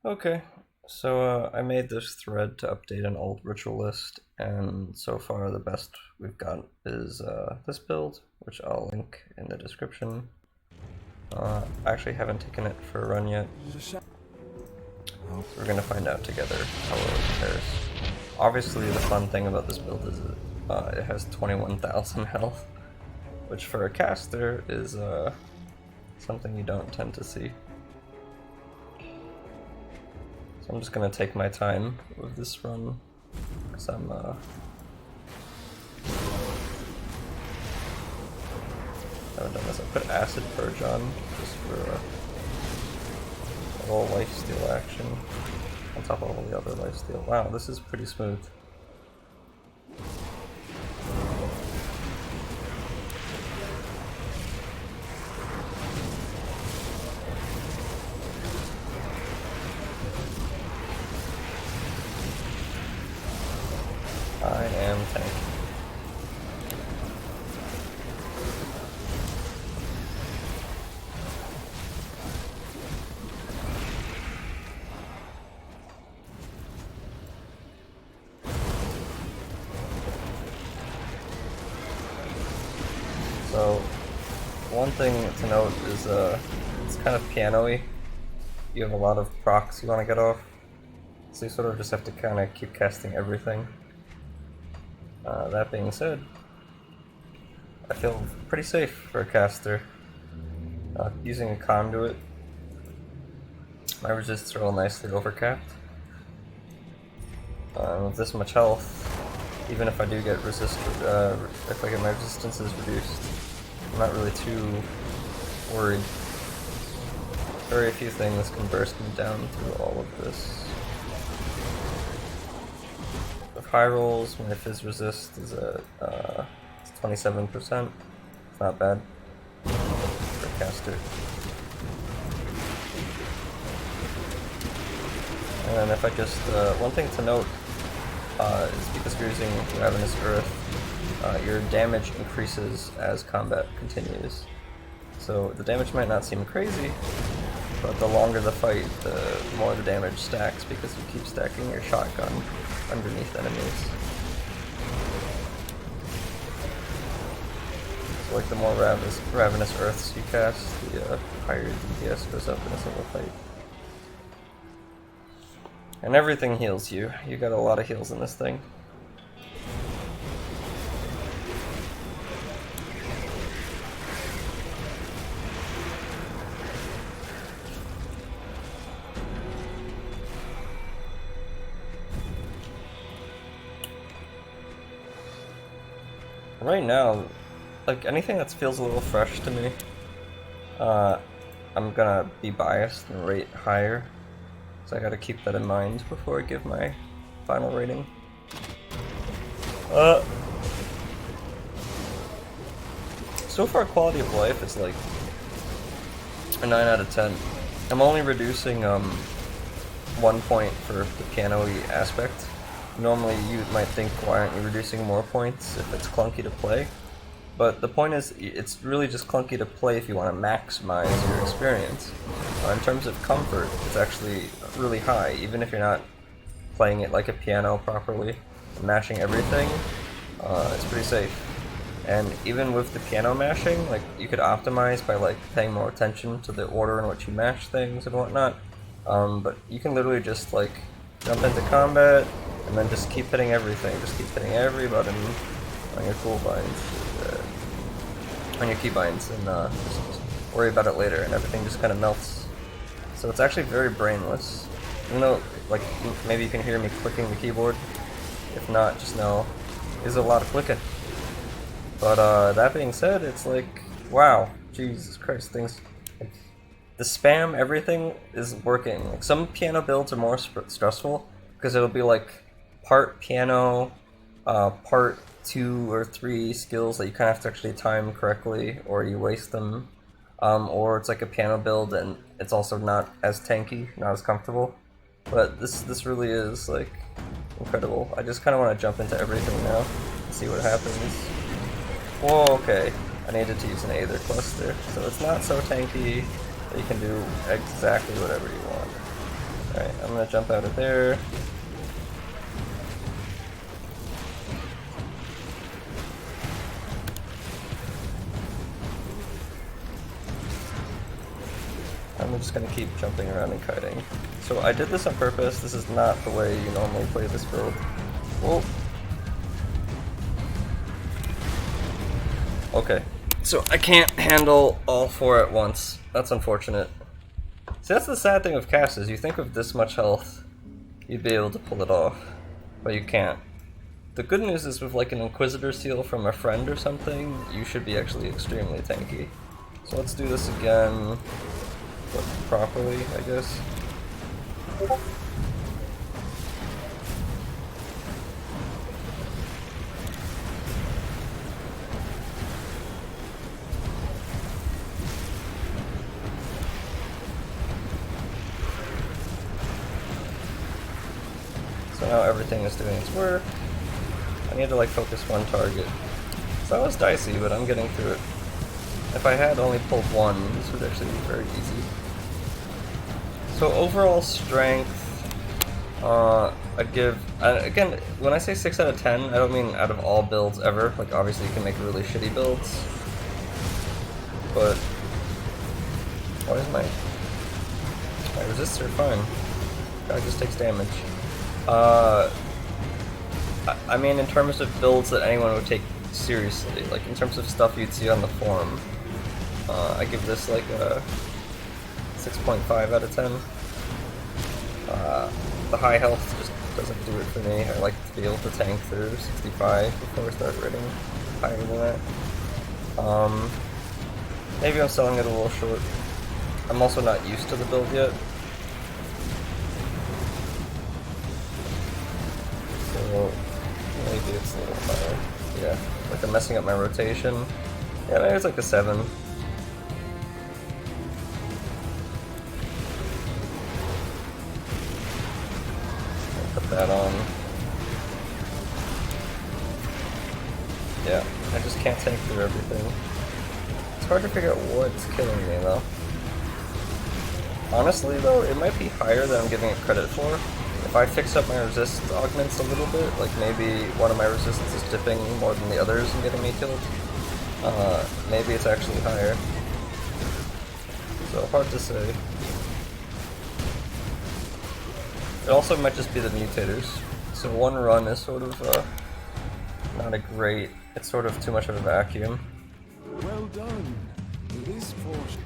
Okay, so I made this thread to update an old Ritualist, and so far the best we've got is this build, which I'll link in the description. I actually haven't taken it for a run yet, so we're gonna find out together how well it compares. Obviously, the fun thing about this build is it has 21,000 health, which for a caster is something you don't tend to see. So I'm just gonna take my time with this run, because haven't done this. I put Acid Purge on, just for a little lifesteal action, on top of all the other lifesteal. Wow, this is pretty smooth. I am tanky. So, one thing to note is it's kind of piano-y. You have a lot of procs you want to get off, so you sort of just have to kind of keep casting everything. That being said, I feel pretty safe for a caster. Using a conduit, my resists are all nicely overcapped. With this much health, even if I do get if I get my resistances reduced, I'm not really too worried. Very few things can burst me down through all of this. With high rolls, my fizz resist is at 27%. It's not bad for a caster. And then if I just, one thing to note is because you're using Ravenous Earth, your damage increases as combat continues. So the damage might not seem crazy, but the longer the fight, the more the damage stacks because you keep stacking your shotgun underneath enemies. So like the more Ravenous Earths you cast, the higher DPS goes up in a single fight. And everything heals you. You got a lot of heals in this thing. Right now, like anything that feels a little fresh to me, I'm gonna be biased and rate higher. So I gotta keep that in mind before I give my final rating. So far quality of life is like a 9 out of 10. I'm only reducing 1 point for the piano-y aspect. Normally you might think, why aren't you reducing more points if it's clunky to play? But the point is, it's really just clunky to play if you want to maximize your experience. In terms of comfort, it's actually really high, even if you're not playing it like a piano properly, and mashing everything, it's pretty safe. And even with the piano mashing, like, you could optimize by like paying more attention to the order in which you mash things and whatnot. But you can literally just like jump into combat and then just keep hitting everything, just keep hitting every button on your on your keybinds, and just worry about it later, and everything just kind of melts. So it's actually very brainless. Even though, like, maybe you can hear me clicking the keyboard. If not, just know there's a lot of clicking. But that being said, it's like, wow, Jesus Christ, things. Like, the spam, everything is working. Like, some piano builds are more stressful because it'll be like part piano, part 2 or 3 skills that you kind of have to actually time correctly, or you waste them. Or it's like a piano build and it's also not as tanky, not as comfortable. But this really is like incredible. I just kind of want to jump into everything now and see what happens. Whoa, okay. I needed to use an Aether cluster, so it's not so tanky that you can do exactly whatever you want. Alright, I'm gonna jump out of there. I'm just gonna keep jumping around and kiting. So I did this on purpose. This is not the way you normally play this build. Whoa. Okay. So I can't handle all four at once. That's unfortunate. See, that's the sad thing with cast is you think with this much health, you'd be able to pull it off, but you can't. The good news is with like an Inquisitor seal from a friend or something, you should be actually extremely tanky. So let's do this again, but properly, I guess. So now everything is doing its work. I need to like focus one target. So that was dicey, but I'm getting through it. If I had only pulled one, this would actually be very easy. So overall strength, I'd give, again, when I say 6 out of 10, I don't mean out of all builds ever. Like obviously you can make really shitty builds, but why is my resists are fine. Guy just takes damage. I mean in terms of builds that anyone would take seriously, like in terms of stuff you'd see on the forum, I give this like a 6.5 out of 10. The high health just doesn't do it for me. I like to be able to tank through 65 before I start rating higher than that. Maybe I'm selling it a little short. I'm also not used to the build yet. So maybe it's a little higher. Yeah, like I'm messing up my rotation. Yeah, maybe it's like a 7. Put that on. Yeah, I just can't tank through everything. It's hard to figure out what's killing me though. Honestly though, it might be higher than I'm giving it credit for. If I fix up my resist augments a little bit, like maybe one of my resists is dipping more than the others and getting me killed, maybe it's actually higher. So hard to say. It also might just be the mutators. So one run is sort of not a great, it's sort of too much of a vacuum. Well done. This portion.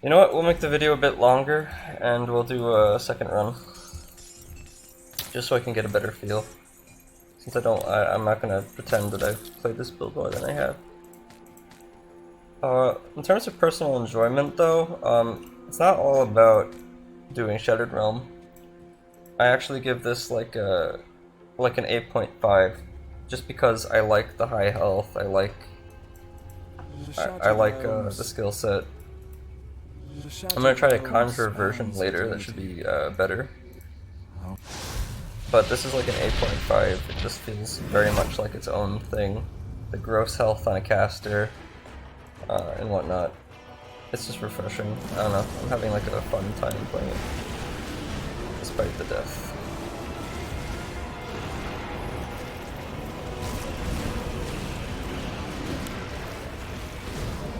You know what, we'll make the video a bit longer, and we'll do a second run. Just so I can get a better feel. Since I'm not gonna pretend that I've played this build more than I have. In terms of personal enjoyment though, it's not all about doing Shattered Realm. I actually give this like an 8.5, just because I like the high health, I like the skill set. I'm gonna try to conjure a version later that should be better. But this is like an 8.5, it just feels very much like its own thing. The gross health on a caster, and whatnot. It's just refreshing. I don't know, I'm having like a fun time playing it, despite the death.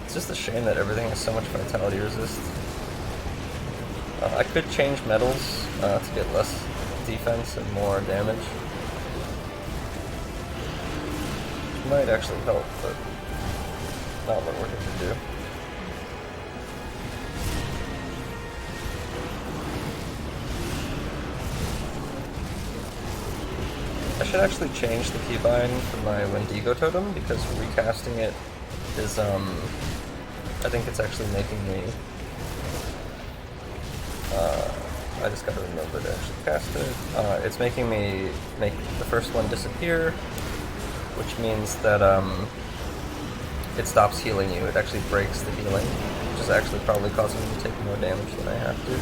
It's just a shame that everything has so much vitality resist. I could change metals to get less defense and more damage. Which might actually help, but not what we're here to do. I should actually change the keybind for my Wendigo totem, because recasting it is, I think it's actually making me, I just gotta remember to actually cast it. It's making me make the first one disappear, which means that, it stops healing you. It actually breaks the healing, which is actually probably causing me to take more damage than I have to.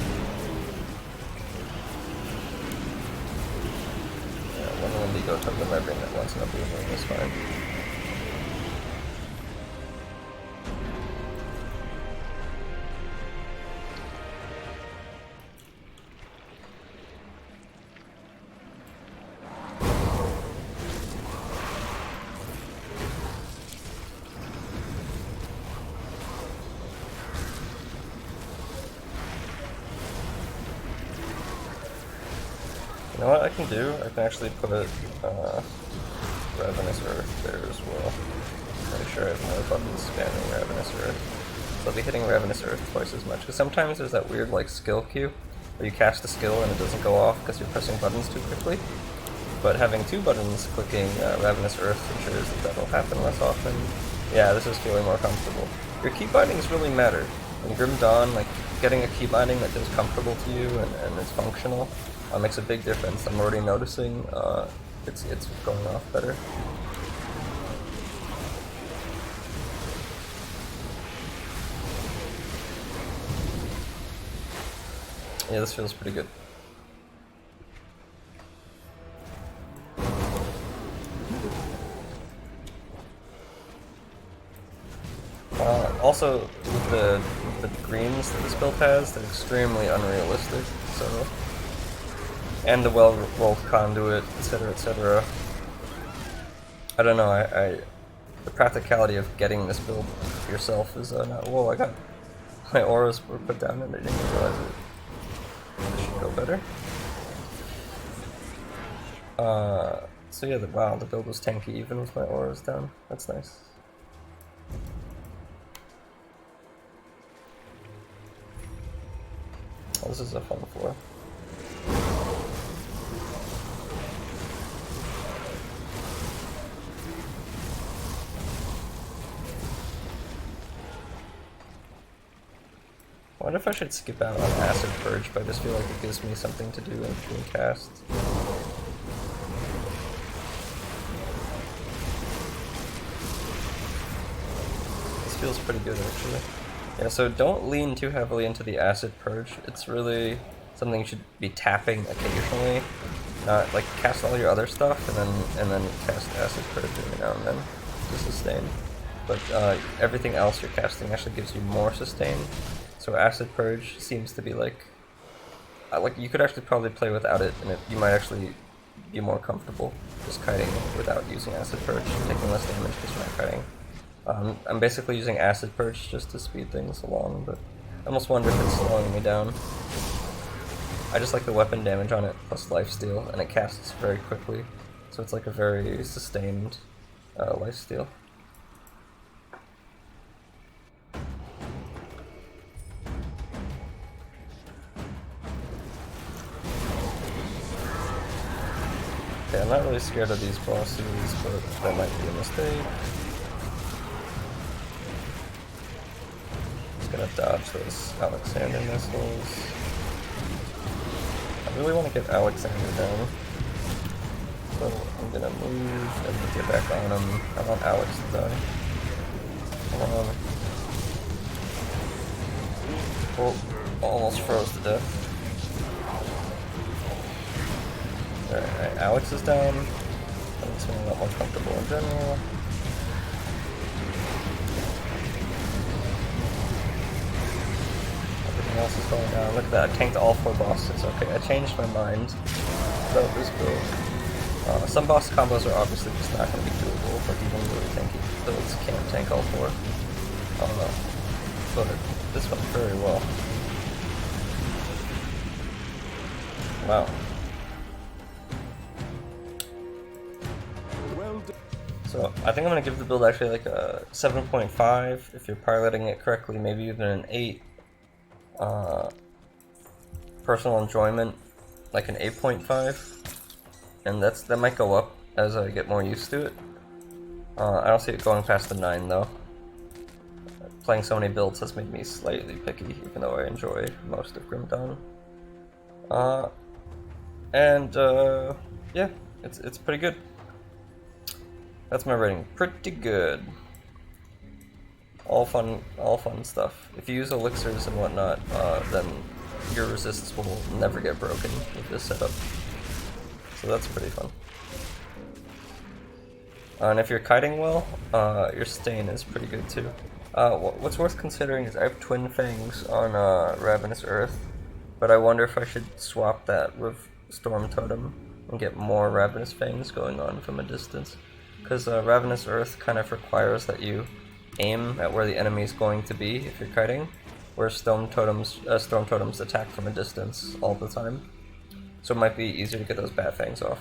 Yeah, one Wendigo totem every once in a blue moon is fine. You know what I can do? I can actually put Ravenous Earth there as well. Make sure I have more buttons spamming Ravenous Earth. So I'll be hitting Ravenous Earth twice as much. Because sometimes there's that weird like skill queue where you cast a skill and it doesn't go off because you're pressing buttons too quickly. But having two buttons clicking Ravenous Earth ensures that that'll happen less often. Yeah, this is feeling more comfortable. Your key bindings really matter. In Grim Dawn, like getting a key binding that feels comfortable to you and is functional makes a big difference. I'm already noticing it's going off better. Yeah, this feels pretty good. Also, with the greens that this build has, they're extremely unrealistic, so... And the well-rolled conduit, etc., etc. I don't know, the practicality of getting this build yourself is not... Whoa, I got... My auras were put down and I didn't even realize it. This should go better. So yeah, wow, the build was tanky even with my auras down. That's nice. Oh, this is a fun floor. I wonder if I should skip out on Acid Purge, but I just feel like it gives me something to do in between casts. This feels pretty good actually. Yeah, so don't lean too heavily into the Acid Purge. It's really something you should be tapping occasionally. Not like cast all your other stuff and then cast Acid Purge every now and then to sustain. But everything else you're casting actually gives you more sustain. So Acid Purge seems to be like you could actually probably play without it, and you might actually be more comfortable just kiting without using Acid Purge, taking less damage because you're not kiting. I'm basically using Acid Purge just to speed things along, but I almost wonder if it's slowing me down. I just like the weapon damage on it, plus lifesteal, and it casts very quickly, so it's like a very sustained lifesteal. Okay, I'm not really scared of these bosses, but that might be a mistake. Gonna dodge those Alexander missiles. I really want to get Alexander down, so I'm gonna move and get back on him. I want Alex to die. Come on. Oh, almost froze to death. Alright, Alex is down. I'm just feeling a lot more comfortable in general. Else is going down. Look at that, I tanked all 4 bosses. Okay, I changed my mind about this build. Some boss combos are obviously just not going to be doable, but even really tanky builds can't tank all 4. I don't know. But this went very well. Wow. So I think I'm going to give the build actually like a 7.5 if you're piloting it correctly, maybe even an 8. Personal enjoyment, like an 8.5, and that might go up as I get more used to it. I don't see it going past the 9 though. Playing so many builds has made me slightly picky, even though I enjoy most of Grim Dawn. Yeah, it's pretty good. That's my rating. Pretty good. All fun stuff. If you use elixirs and whatnot, then your resists will never get broken with this setup. So that's pretty fun. And if you're kiting well, your sustain is pretty good too. What's worth considering is I have Twin Fangs on Ravenous Earth, but I wonder if I should swap that with Storm Totem and get more Ravenous Fangs going on from a distance. Because Ravenous Earth kind of requires that you aim at where the enemy is going to be if you're kiting, whereas Storm Totems attack from a distance all the time. so it might be easier to get those bat fangs off.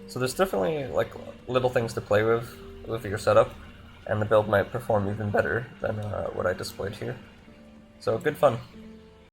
So there's definitely like little things to play with your setup, and the build might perform even better than what I displayed here. So good fun.